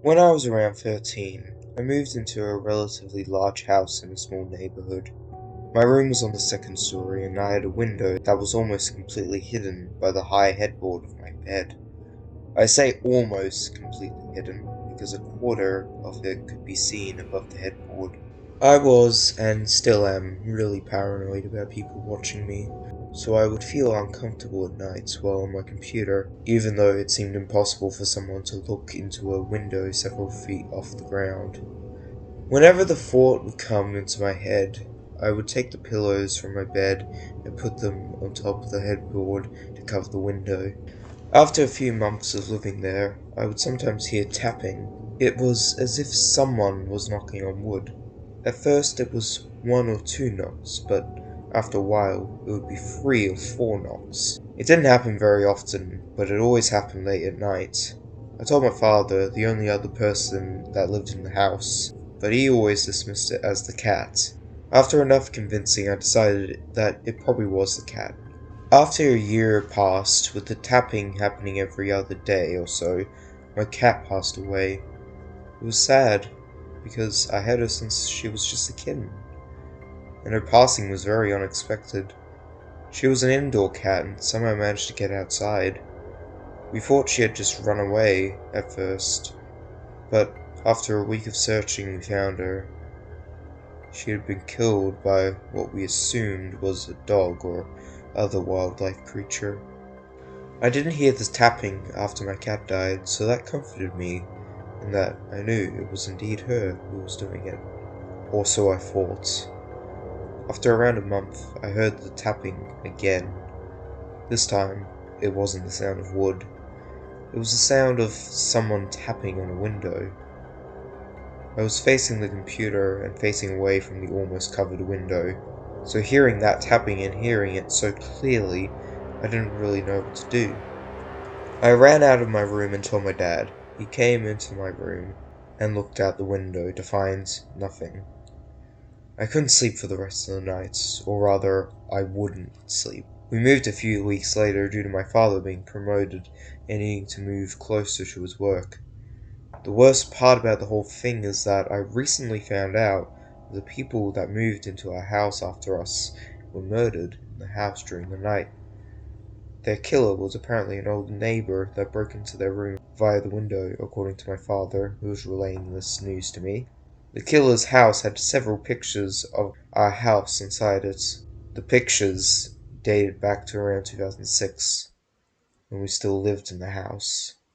When I was around 13, I moved into a relatively large house in a small neighborhood. My room was on the second story, and I had a window that was almost completely hidden by the high headboard of my bed. I say almost completely hidden, because a quarter of it could be seen above the headboard. I was, and still am, really paranoid about people watching me, so I would feel uncomfortable at nights while on my computer, even though it seemed impossible for someone to look into a window several feet off the ground. Whenever the thought would come into my head, I would take the pillows from my bed and put them on top of the headboard to cover the window. After a few months of living there, I would sometimes hear tapping. It was as if someone was knocking on wood. At first it was 1 or 2 knocks, but after a while it would be 3 or 4 knocks. It didn't happen very often, but it always happened late at night. I told my father, the only other person that lived in the house, but he always dismissed it as the cat. After enough convincing, I decided that it probably was the cat. After a year passed, with the tapping happening every other day or so, my cat passed away. It was sad, because I had her since she was just a kitten, and her passing was very unexpected. She was an indoor cat and somehow managed to get outside. We thought she had just run away at first, but after a week of searching we found her. She had been killed by what we assumed was a dog or other wildlife creature. I didn't hear the tapping after my cat died, so that comforted me, in that I knew it was indeed her who was doing it. Or so I thought. After around a month, I heard the tapping again. This time, it wasn't the sound of wood. It was the sound of someone tapping on a window. I was facing the computer and facing away from the almost covered window, so hearing that tapping and hearing it so clearly, I didn't really know what to do. I ran out of my room and told my dad. He came into my room and looked out the window to find nothing. I couldn't sleep for the rest of the night, or rather, I wouldn't sleep. We moved a few weeks later due to my father being promoted and needing to move closer to his work. The worst part about the whole thing is that I recently found out the people that moved into our house after us were murdered in the house during the night. Their killer was apparently an old neighbor that broke into their room via the window, according to my father, who was relaying this news to me. The killer's house had several pictures of our house inside it. The pictures dated back to around 2006, when we still lived in the house.